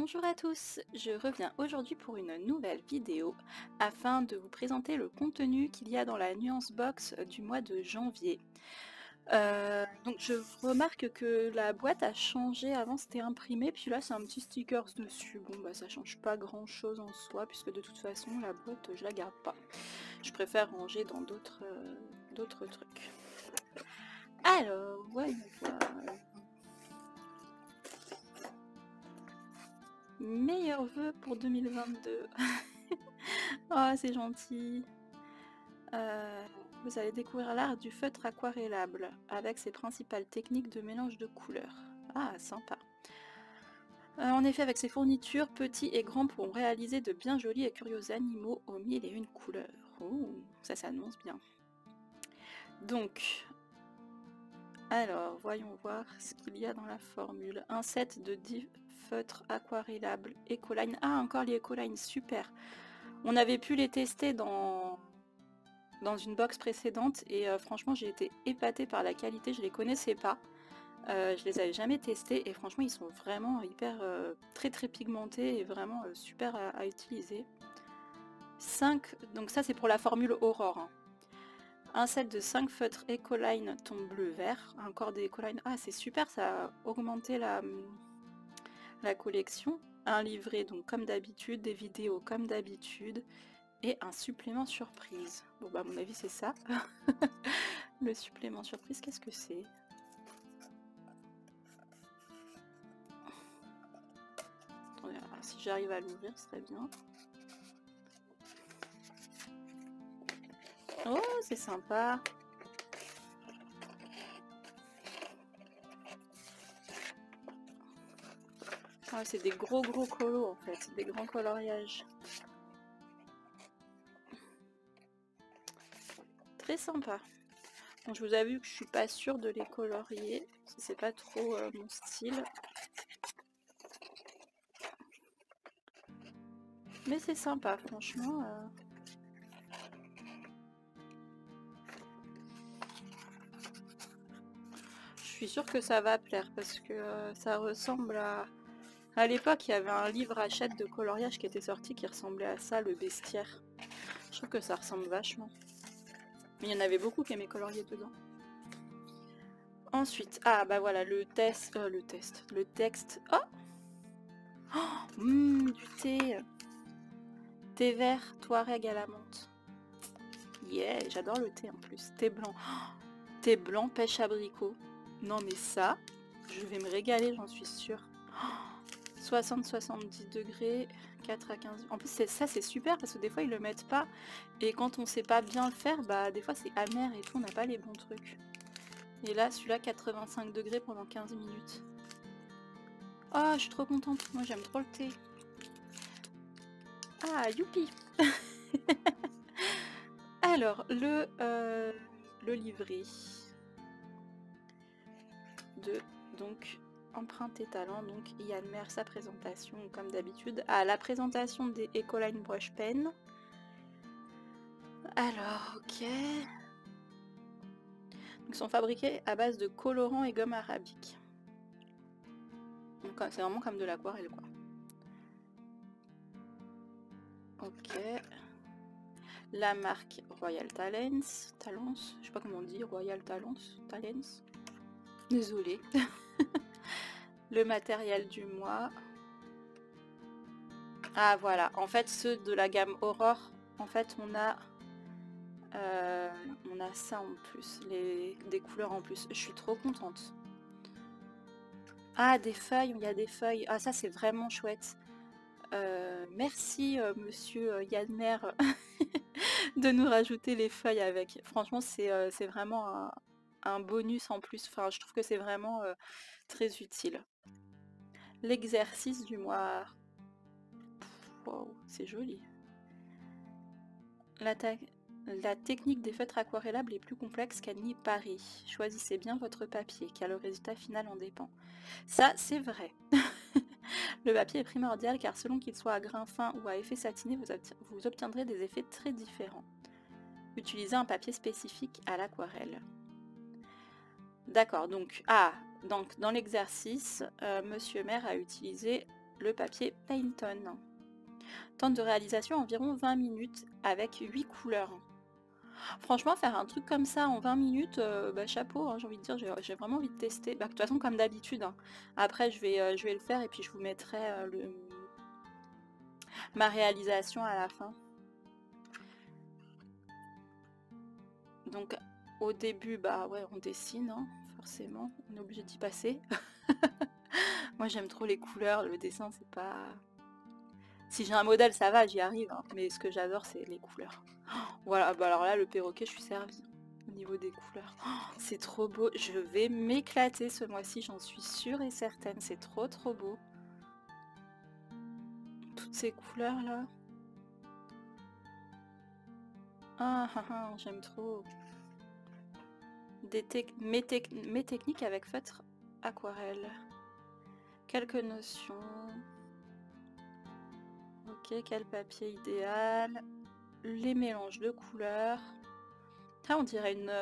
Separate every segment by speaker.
Speaker 1: Bonjour à tous, je reviens aujourd'hui pour une nouvelle vidéo afin de vous présenter le contenu qu'il y a dans la Nuance Box du mois de janvier. Donc je remarque que la boîte a changé, avant c'était imprimé, puis là c'est un petit stickers dessus. Bon bah ça change pas grand chose en soi puisque de toute façon la boîte je la garde pas. Je préfère ranger dans d'autres trucs. Alors, voyons voir. Meilleurs vœux pour 2022. Oh, c'est gentil. Vous allez découvrir l'art du feutre aquarellable avec ses principales techniques de mélange de couleurs. Ah, sympa. En effet, avec ses fournitures, petits et grands pourront réaliser de bien jolis et curieux animaux aux 1001 couleurs. Oh, ça s'annonce bien. Donc, alors, voyons voir ce qu'il y a dans la formule. Un set de 10 feutres aquarellables Ecoline. Ah, encore les Ecoline, super. On avait pu les tester dans une box précédente et franchement j'ai été épatée par la qualité, je les connaissais pas. Je les avais jamais testés et franchement ils sont vraiment hyper très pigmentés et vraiment super à utiliser. 5, donc ça c'est pour la formule Aurore. Hein. Un set de 5 feutres Ecoline ton bleu-vert, encore des Ecoline. Ah c'est super, ça a augmenté la collection. Un livret donc comme d'habitude, des vidéos comme d'habitude et un supplément surprise. Bon bah à mon avis c'est ça. Le supplément surprise, qu'est-ce que c'est? Attendez, alors, si j'arrive à l'ouvrir, ce serait bien. Oh, c'est sympa. Ah, c'est des gros colos en fait, des grands coloriages. Très sympa. Bon, je vous avoue que je suis pas sûre de les colorier, c'est pas trop mon style. Mais c'est sympa, franchement. Je suis sûre que ça va plaire parce que ça ressemble à... À l'époque, il y avait un livre Hachette de coloriage qui était sorti qui ressemblait à ça, le bestiaire. Je trouve que ça ressemble vachement. Mais il y en avait beaucoup qui aimaient colorier dedans. Ensuite, ah bah voilà, le texte. Oh, oh du thé. Thé vert, Touareg à la menthe. Yeah, j'adore le thé en plus. Thé blanc. Oh, thé blanc, pêche abricot. Non mais ça, je vais me régaler, j'en suis sûre. Oh, 60-70 degrés, 4 à 15. En plus, ça c'est super parce que des fois ils le mettent pas. Et quand on sait pas bien le faire, bah des fois c'est amer et tout, on n'a pas les bons trucs. Et là, celui-là, 85 degrés pendant 15 minutes. Oh, je suis trop contente. Moi, j'aime trop le thé. Ah, youpi. Alors, le livret de, donc, Empreinte et Talent. Donc, Yann Mer, sa présentation, comme d'habitude. Ah, la présentation des Ecoline Brush Pen. Alors, ok. Ils sont fabriqués à base de colorants et gomme arabique. C'est vraiment comme de l'aquarelle, quoi. Ok. La marque Royal Talents. Je sais pas comment on dit, Royal Talents. Désolée. Le matériel du mois. Ah voilà, en fait ceux de la gamme Aurore, en fait on a ça en plus, des couleurs en plus. Je suis trop contente. Ah des feuilles, il y a des feuilles. Ah ça c'est vraiment chouette. Merci monsieur Yadmer de nous rajouter les feuilles avec. Franchement c'est vraiment un bonus en plus. Enfin je trouve que c'est vraiment très utile. L'exercice du mois. Wow, c'est joli. La technique des feutres aquarellables est plus complexe qu'elle n'y paraît. Choisissez bien votre papier, car le résultat final en dépend. Ça, c'est vrai. Le papier est primordial, car selon qu'il soit à grain fin ou à effet satiné, vous obtiendrez des effets très différents. Utilisez un papier spécifique à l'aquarelle. D'accord, donc dans l'exercice, Monsieur Maire a utilisé le papier Payton. Temps de réalisation environ 20 minutes avec 8 couleurs. Franchement, faire un truc comme ça en 20 minutes, bah, chapeau, hein, j'ai envie de dire, j'ai vraiment envie de tester. Bah, de toute façon, comme d'habitude, hein. Après, je vais le faire et puis je vous mettrai ma réalisation à la fin. Donc, au début, bah ouais, on dessine, hein, forcément, on est obligé d'y passer. Moi, j'aime trop les couleurs, le dessin, c'est pas... Si j'ai un modèle, ça va, j'y arrive, hein, mais ce que j'adore, c'est les couleurs. Voilà, bah alors là, le perroquet, je suis servie au niveau des couleurs. C'est trop beau, je vais m'éclater ce mois-ci, j'en suis sûre et certaine, c'est trop trop beau. Toutes ces couleurs-là. J'aime trop. Mes techniques avec feutre aquarelle. Quelques notions. Ok, quel papier idéal. Les mélanges de couleurs. Ah, on dirait une...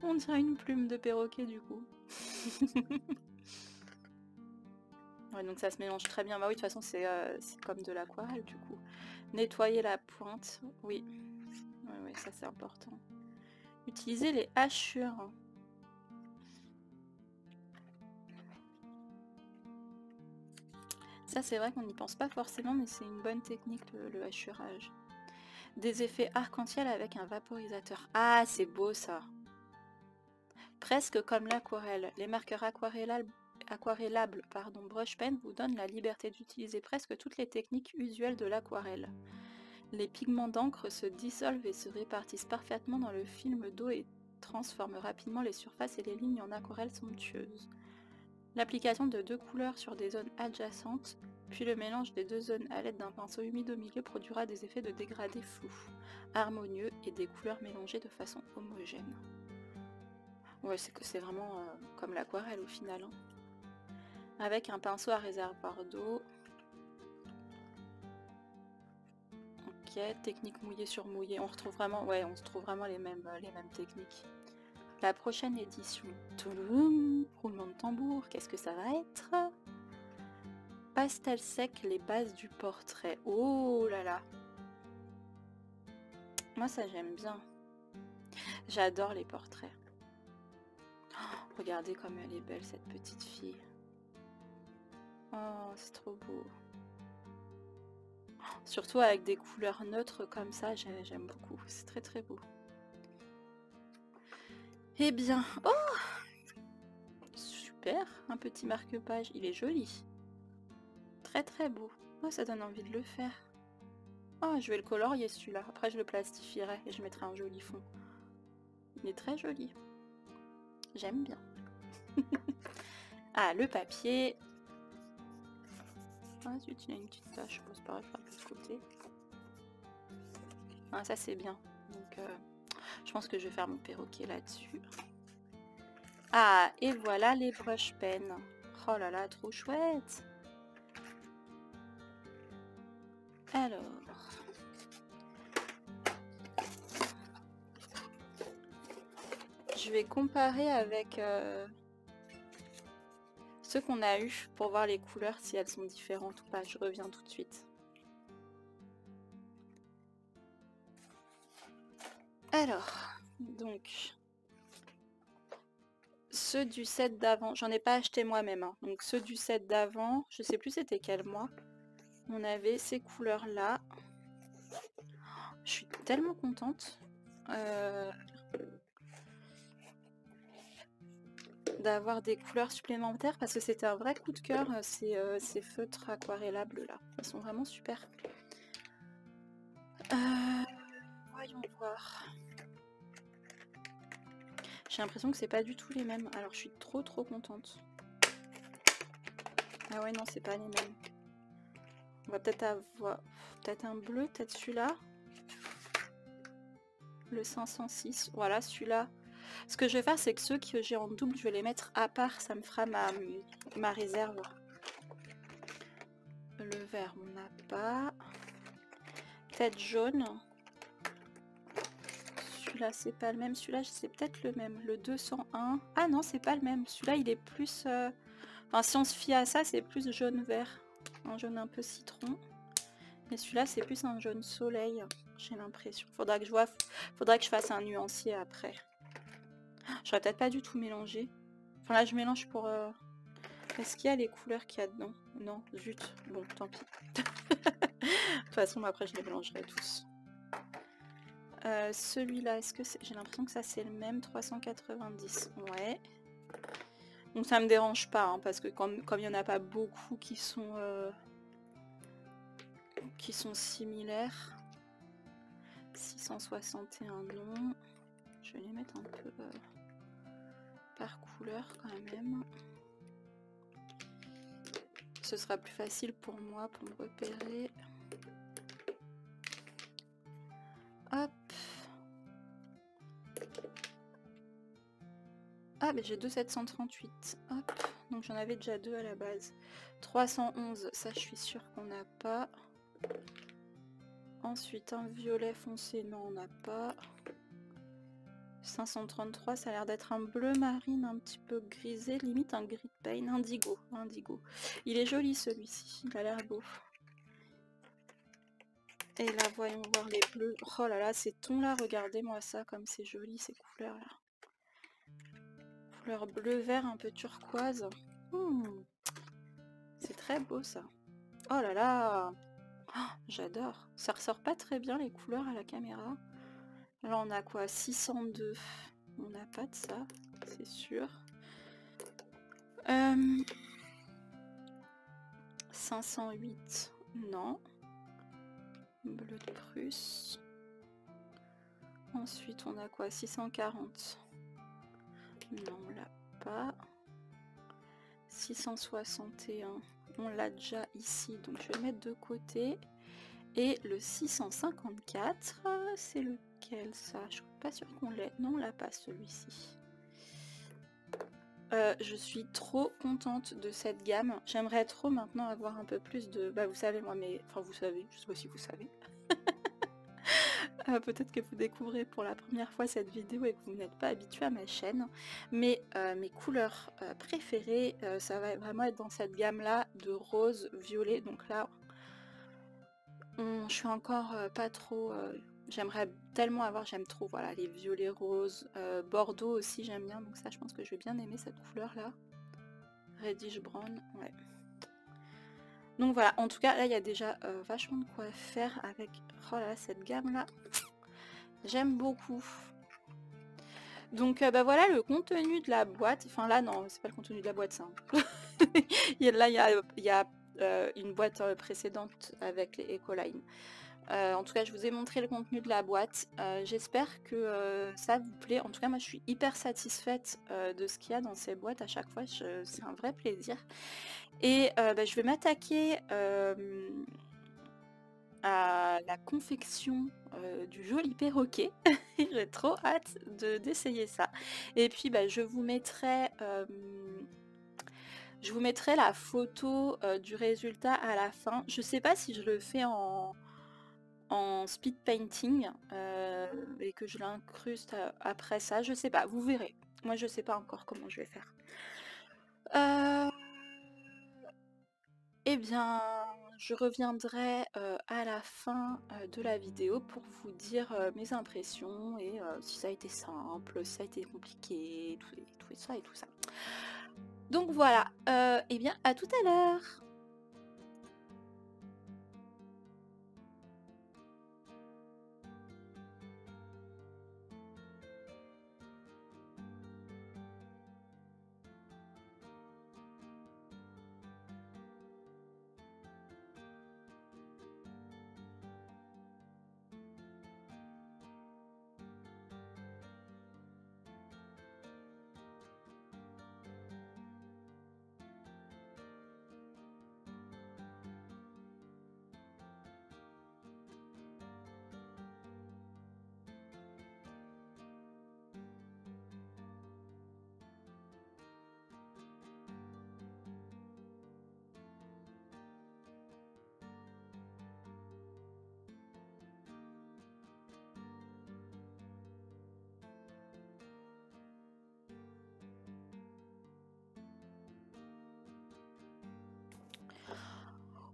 Speaker 1: on dirait une plume de perroquet du coup. Ouais, donc ça se mélange très bien. Bah oui, de toute façon, c'est comme de l'aquarelle du coup. Nettoyer la pointe. Oui. Ouais, ça c'est important. Utiliser les hachures. Ça, c'est vrai qu'on n'y pense pas forcément, mais c'est une bonne technique, le hachurage. Des effets arc-en-ciel avec un vaporisateur. Ah, c'est beau ça. Presque comme l'aquarelle. Les marqueurs aquarellables, brush pen vous donnent la liberté d'utiliser presque toutes les techniques usuelles de l'aquarelle. Les pigments d'encre se dissolvent et se répartissent parfaitement dans le film d'eau et transforment rapidement les surfaces et les lignes en aquarelles somptueuses. L'application de 2 couleurs sur des zones adjacentes, puis le mélange des 2 zones à l'aide d'un pinceau humide au milieu produira des effets de dégradé flous, harmonieux et des couleurs mélangées de façon homogène. Ouais, c'est vraiment comme l'aquarelle au final. Hein. Avec un pinceau à réservoir d'eau. Ok, technique mouillée sur mouillée. On retrouve vraiment, ouais, on se trouve vraiment les mêmes techniques. La prochaine édition. Touloum, roulement de tambour, qu'est-ce que ça va être? Pastel sec, les bases du portrait. Oh là là. Moi ça j'aime bien. J'adore les portraits. Oh, regardez comme elle est belle cette petite fille. Oh, c'est trop beau. Surtout avec des couleurs neutres comme ça, j'aime beaucoup. C'est très très beau. Eh bien, oh, super, un petit marque-page, il est joli. Très très beau. Oh, ça donne envie de le faire. Oh, je vais le colorier celui-là. Après, je le plastifierai et je mettrai un joli fond. Il est très joli. J'aime bien. Ah, le papier. Ah, zut, il y a une petite tache. Bon, c'est pareil, je ferai de l'autre côté. Ah, ça, c'est bien. Donc, je pense que je vais faire mon perroquet là-dessus. Ah, et voilà les brush pens. Oh là là, trop chouette. Alors... je vais comparer avec ceux qu'on a eu pour voir les couleurs, si elles sont différentes ou pas. Je reviens tout de suite. Alors, donc... ceux du set d'avant, j'en ai pas acheté moi-même. Hein. Donc ceux du set d'avant, je sais plus c'était quel mois. On avait ces couleurs-là. Je suis tellement contente. D'avoir des couleurs supplémentaires parce que c'était un vrai coup de cœur ces feutres aquarellables là, ils sont vraiment super. Voyons voir. J'ai l'impression que c'est pas du tout les mêmes, alors je suis trop contente. Ah ouais non c'est pas les mêmes. On va peut-être avoir peut-être un bleu, peut-être celui-là. Le 506, voilà celui-là. Ce que je vais faire, c'est que ceux que j'ai en double, je vais les mettre à part. Ça me fera ma réserve. Le vert, on n'a pas. Peut-être jaune. Celui-là, c'est pas le même. Celui-là, c'est peut-être le même. Le 201. Ah non, c'est pas le même. Celui-là, il est plus Enfin, si on se fie à ça, c'est plus jaune-vert. Un jaune un peu citron. Mais celui-là, c'est plus un jaune soleil, j'ai l'impression. Faudra que je fasse un nuancier après. J'aurais peut-être pas du tout mélangé. Enfin là, je mélange pour... Est-ce qu'il y a les couleurs qu'il y a dedans? Non, zut. Bon, tant pis. De toute façon, après, je les mélangerai tous. Celui-là, est-ce que c'est... J'ai l'impression que ça, c'est le même, 390. Ouais. Donc ça me dérange pas, hein, parce que comme il n'y en a pas beaucoup qui sont similaires. 661 non. Je vais les mettre un peu par couleur quand même. Ce sera plus facile pour moi pour me repérer. Hop. Ah, mais j'ai 2,738. Hop. Donc j'en avais déjà deux à la base. 311, ça je suis sûre qu'on n'a pas. Ensuite, un violet foncé, non, on n'a pas. 533, ça a l'air d'être un bleu marine un petit peu grisé, limite un gris de pain, indigo. Il est joli celui-ci, il a l'air beau. Et là, voyons voir les bleus. Oh là là, ces tons-là, regardez-moi ça, comme c'est joli ces couleurs-là. Couleur bleu-vert, un peu turquoise. C'est très beau ça. Oh là là, oh, j'adore. Ça ressort pas très bien les couleurs à la caméra. Là, on a quoi? 602. On n'a pas de ça, c'est sûr. 508, non. Bleu de Prusse. Ensuite, on a quoi? 640. Non, on l'a pas. 661, on l'a déjà ici, donc je vais le mettre de côté. Et le 654, c'est lequel ça? Je suis pas sûre qu'on l'ait. Non, on l'a pas celui-ci. Je suis trop contente de cette gamme. J'aimerais trop maintenant avoir un peu plus de... Bah vous savez moi, mais... Enfin vous savez, je sais pas si vous savez. Peut-être que vous découvrez pour la première fois cette vidéo et que vous n'êtes pas habitué à ma chaîne. Mais mes couleurs préférées, ça va vraiment être dans cette gamme-là de rose, violet. Donc là, je suis encore pas trop... J'aimerais tellement avoir, j'aime trop, voilà, les violets roses. Bordeaux aussi, j'aime bien. Donc ça, je pense que je vais bien aimer cette couleur-là. Reddish brown, ouais. Donc voilà, en tout cas, là, il y a déjà vachement de quoi faire avec oh là, cette gamme-là. J'aime beaucoup. Donc bah voilà le contenu de la boîte. Enfin là, non, c'est pas le contenu de la boîte, ça. Là, il y a une boîte précédente avec les Ecoline. En tout cas, je vous ai montré le contenu de la boîte. J'espère que ça vous plaît. En tout cas, moi, je suis hyper satisfaite de ce qu'il y a dans ces boîtes. À chaque fois, c'est un vrai plaisir. Et bah, je vais m'attaquer à la confection du joli perroquet. J'ai trop hâte d'essayer ça. Et puis, bah, je vous mettrai la photo du résultat à la fin. Je sais pas si je le fais en speed painting et que je l'incruste après ça, je sais pas, vous verrez. Moi je sais pas encore comment je vais faire. Eh bien, je reviendrai à la fin de la vidéo pour vous dire mes impressions et si ça a été simple, si ça a été compliqué, tout ça et tout ça. Donc voilà, eh bien à tout à l'heure.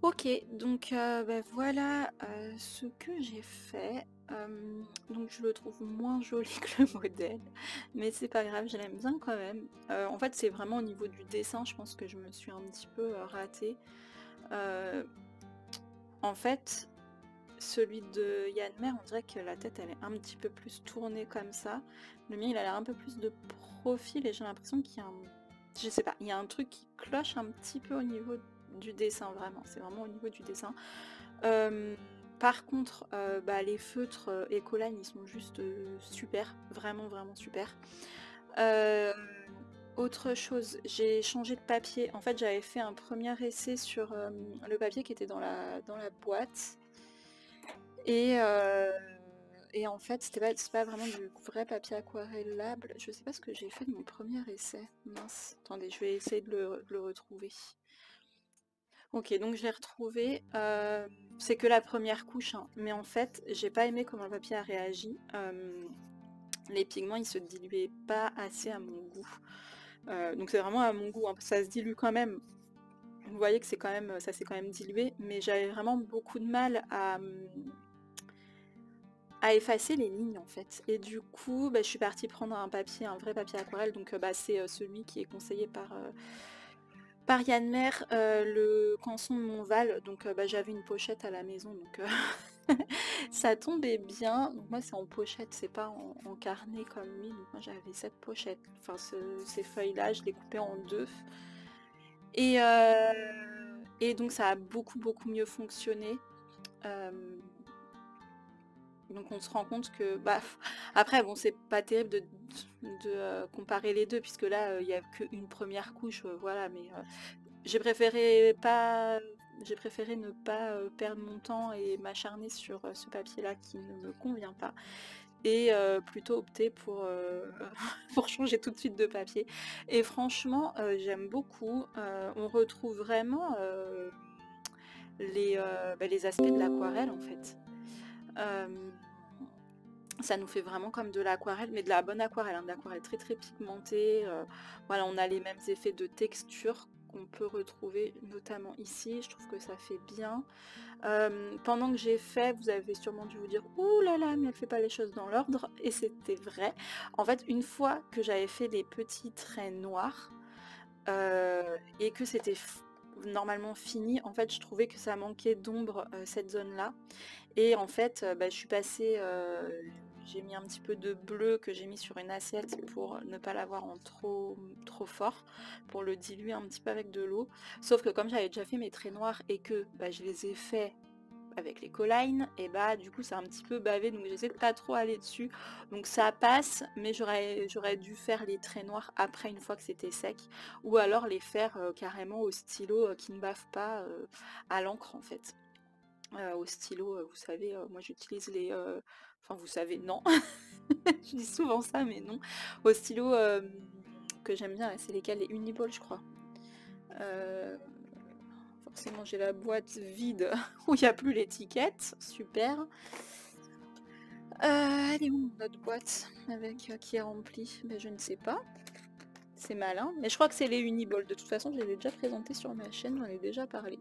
Speaker 1: Ok, donc bah, voilà ce que j'ai fait. Donc je le trouve moins joli que le modèle, mais c'est pas grave, je l'aime bien quand même. En fait, c'est vraiment au niveau du dessin, je pense que je me suis un petit peu ratée. Euh, En fait, celui de Yann-Mer, on dirait que la tête elle est un petit peu plus tournée comme ça. Le mien, il a l'air un peu plus de profil et j'ai l'impression qu'il y a un... Je sais pas, il y a un truc qui cloche un petit peu au niveau du dessin, vraiment. C'est vraiment au niveau du dessin. Par contre, bah, les feutres Ecoline, ils sont juste super, vraiment vraiment super. Autre chose, j'ai changé de papier. En fait, j'avais fait un premier essai sur le papier qui était dans la boîte. Et en fait, c'est pas vraiment du vrai papier aquarellable. Je sais pas ce que j'ai fait de mon premier essai. Mince, attendez, je vais essayer de le retrouver. Ok, donc je l'ai retrouvé. C'est que la première couche, hein. Mais en fait, j'ai pas aimé comment le papier a réagi. Les pigments, ils se diluaient pas assez à mon goût. Donc c'est vraiment à mon goût, hein. Ça se dilue quand même. Vous voyez que c'est quand même, ça s'est quand même dilué, mais j'avais vraiment beaucoup de mal à effacer les lignes en fait. Et du coup, bah, je suis partie prendre un papier, un vrai papier aquarelle. Donc bah, c'est celui qui est conseillé par Yann-Mer, le Canson de Montval. Donc bah, j'avais une pochette à la maison, donc ça tombait bien. Donc moi c'est en pochette, c'est pas en carnet comme lui. Donc moi j'avais cette pochette, enfin ces feuilles-là, je les coupais en deux. Et donc ça a beaucoup mieux fonctionné. Donc on se rend compte que, bah, après bon c'est pas terrible de comparer les deux puisque là il n'y a qu'une première couche, voilà, mais j'ai préféré ne pas perdre mon temps et m'acharner sur ce papier là qui ne me convient pas et plutôt opter pour, pour changer tout de suite de papier. Et franchement j'aime beaucoup, on retrouve vraiment les aspects de l'aquarelle en fait. Ça nous fait vraiment comme de l'aquarelle, mais de la bonne aquarelle, hein, de l'aquarelle très pigmentée. Voilà, on a les mêmes effets de texture qu'on peut retrouver notamment ici. Je trouve que ça fait bien. Pendant que j'ai fait, vous avez sûrement dû vous dire ouh là là, mais elle fait pas les choses dans l'ordre, et c'était vrai. En fait, une fois que j'avais fait les petits traits noirs et que c'était normalement fini, en fait, je trouvais que ça manquait d'ombre cette zone-là. Et en fait, bah, je suis passée, j'ai mis un petit peu de bleu que j'ai mis sur une assiette pour ne pas l'avoir en trop fort, pour le diluer un petit peu avec de l'eau. Sauf que comme j'avais déjà fait mes traits noirs et que bah, je les ai faits avec les collines, et bah du coup c'est un petit peu bavé, donc j'essaie de pas trop aller dessus. Donc ça passe, mais j'aurais dû faire les traits noirs après une fois que c'était sec, ou alors les faire carrément au stylo qui ne bave pas à l'encre en fait. Au stylo, vous savez, moi j'utilise les... Enfin vous savez, non. Je dis souvent ça, mais non. Au stylo que j'aime bien, c'est lesquels? Les Uniball, je crois. Forcément, j'ai la boîte vide où il n'y a plus l'étiquette. Super. Elle est où notre boîte avec qui est remplie? Ben, je ne sais pas. C'est malin. Mais je crois que c'est les Uniball. De toute façon, je les ai déjà présentés sur ma chaîne, j'en ai déjà parlé.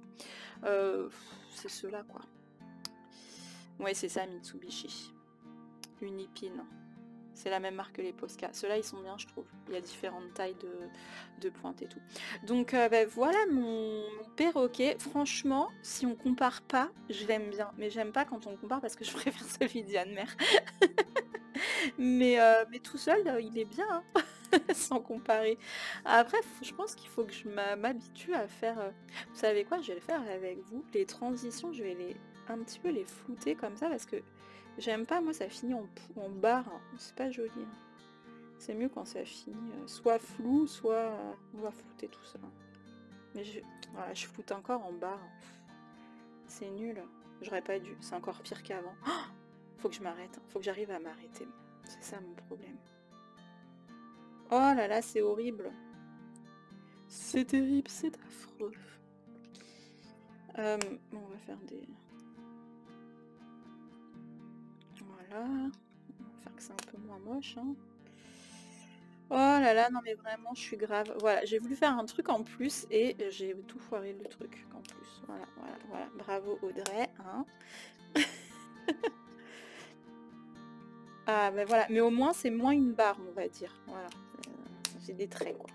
Speaker 1: C'est ceux-là, quoi. Ouais, c'est ça, Mitsubishi. Unipin. C'est la même marque que les Posca. Ceux-là, ils sont bien, je trouve. Il y a différentes tailles de pointes et tout. Donc, bah, voilà mon perroquet. Franchement, si on compare pas, je l'aime bien. Mais j'aime pas quand on compare parce que je préfère celui d'Yann-Mer. mais tout seul, il est bien, hein, sans comparer. Après, je pense qu'il faut que je m'habitue à faire... vous savez quoi? Je vais le faire avec vous. Les transitions, je vais un petit peu les flouter comme ça parce que j'aime pas, moi ça finit en barre, hein. C'est pas joli, hein. C'est mieux quand ça finit soit flou, soit on va flouter tout ça. Mais voilà, je floute encore en barre. C'est nul. J'aurais pas dû. C'est encore pire qu'avant. Oh, faut que je m'arrête. Faut que j'arrive à m'arrêter. C'est ça mon problème. Oh là là, c'est horrible. C'est terrible, c'est affreux. Bon, on va faire des... Voilà. On va faire que c'est un peu moins moche, hein. Oh là là, non mais vraiment, je suis grave. Voilà, j'ai voulu faire un truc en plus et j'ai tout foiré le truc en plus. Voilà, voilà, voilà. Bravo Audrey, hein. Ah, bah voilà, mais au moins c'est moins une barre, on va dire. Voilà, j'ai des traits, quoi.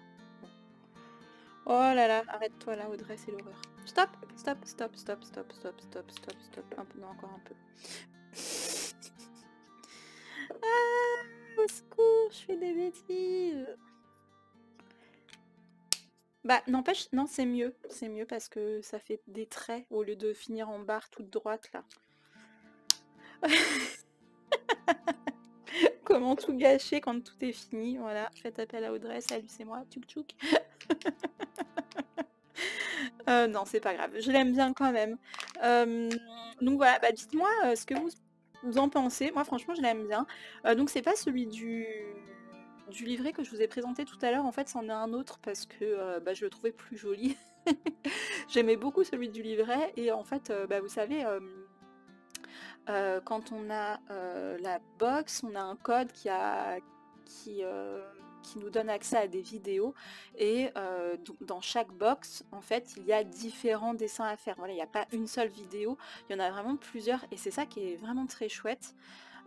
Speaker 1: Oh là là, arrête-toi là, Audrey, c'est l'horreur. Stop, stop, stop, stop, stop, stop, stop, stop, stop. Un peu, non, encore un peu. Ah, au secours, je fais des bêtises. Bah, n'empêche, non, c'est mieux. C'est mieux parce que ça fait des traits au lieu de finir en barre toute droite, là. Comment tout gâcher quand tout est fini, voilà. Faites appel à Audrey, salut, c'est moi, tchouk tchouk. Non, c'est pas grave, je l'aime bien quand même. Donc voilà, bah dites-moi ce que vous en pensez. Moi, franchement, je l'aime bien. Donc c'est pas celui du livret que je vous ai présenté tout à l'heure, en fait, c'en est un autre parce que bah, je le trouvais plus joli. J'aimais beaucoup celui du livret et en fait, bah, vous savez, quand on a la box, on a un code qui, euh, qui nous donne accès à des vidéos et dans chaque box, en fait, il y a différents dessins à faire. Voilà, il n'y a pas une seule vidéo, il y en a vraiment plusieurs et c'est ça qui est vraiment très chouette.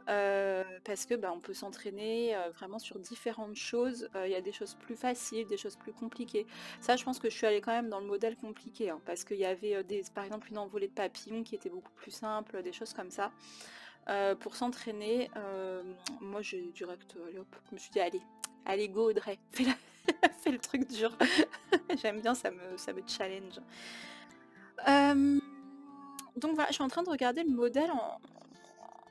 Speaker 1: Parce que bah, on peut s'entraîner vraiment sur différentes choses. Il y a des choses plus faciles, des choses plus compliquées. Ça, je pense que je suis allée quand même dans le modèle compliqué, hein, parce qu'il y avait par exemple une envolée de papillons qui était beaucoup plus simple, des choses comme ça. Pour s'entraîner, moi j'ai direct, allez hop, je me suis dit allez, allez go Audrey, fais le truc dur. J'aime bien, ça me challenge. Donc voilà, je suis en train de regarder le modèle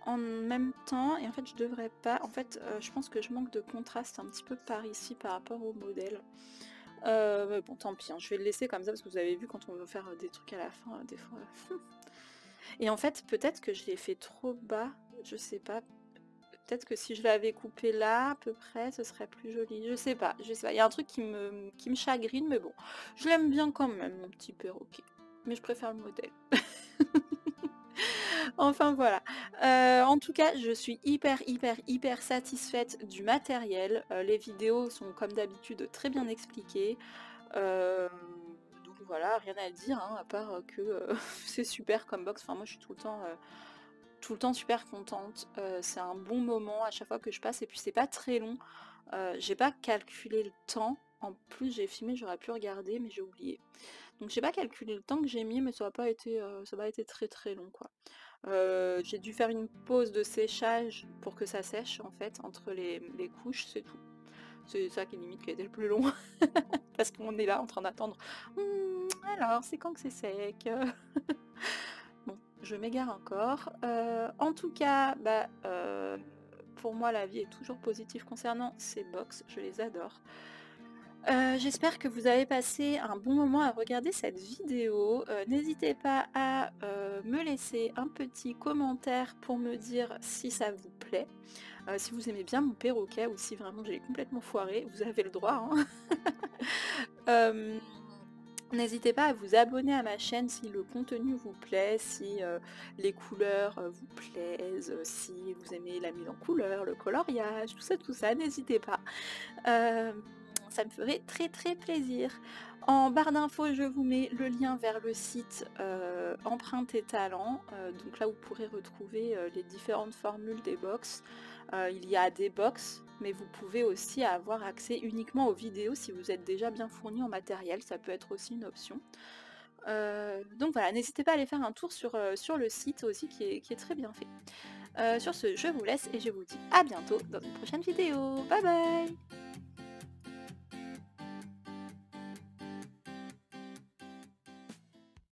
Speaker 1: en même temps et en fait je devrais pas, en fait je pense que je manque de contraste un petit peu par ici par rapport au modèle. Mais bon tant pis, hein, je vais le laisser comme ça parce que vous avez vu quand on veut faire des trucs à la fin des fois. Et en fait peut-être que je l'ai fait trop bas, je sais pas. Peut-être que si je l'avais coupé là à peu près ce serait plus joli, je sais pas, il y a un truc qui me chagrine mais bon, je l'aime bien quand même mon petit perroquet, mais je préfère le modèle. Enfin voilà. En tout cas, je suis hyper satisfaite du matériel. Les vidéos sont comme d'habitude très bien expliquées. Euh, donc voilà, rien à dire, hein, à part que c'est super comme box. Enfin moi je suis tout le temps super contente. C'est un bon moment à chaque fois que je passe et puis c'est pas très long. J'ai pas calculé le temps. En plus j'ai filmé, j'aurais pu regarder mais j'ai oublié. Donc j'ai pas calculé le temps que j'ai mis mais ça va été très long quoi. J'ai dû faire une pause de séchage pour que ça sèche en fait entre les couches, c'est tout. C'est ça qui limite qui a été le plus long. Parce qu'on est là en train d'attendre. Alors, c'est quand que c'est sec? Bon, je m'égare encore. En tout cas, bah, pour moi, la vie est toujours positive concernant ces box. Je les adore. J'espère que vous avez passé un bon moment à regarder cette vidéo. N'hésitez pas à me laisser un petit commentaire pour me dire si ça vous plaît. Si vous aimez bien mon perroquet ou si vraiment j'ai complètement foiré, vous avez le droit, hein. N'hésitez pas à vous abonner à ma chaîne si le contenu vous plaît, si les couleurs vous plaisent, si vous aimez la mise en couleur, le coloriage, tout ça, n'hésitez pas. Ça me ferait très plaisir. En barre d'infos, je vous mets le lien vers le site Empreinte et Talent. Donc là, vous pourrez retrouver les différentes formules des box. Il y a des box, mais vous pouvez aussi avoir accès uniquement aux vidéos si vous êtes déjà bien fourni en matériel. Ça peut être aussi une option. Donc voilà, n'hésitez pas à aller faire un tour sur le site aussi qui est très bien fait. Sur ce, je vous laisse et je vous dis à bientôt dans une prochaine vidéo. Bye bye!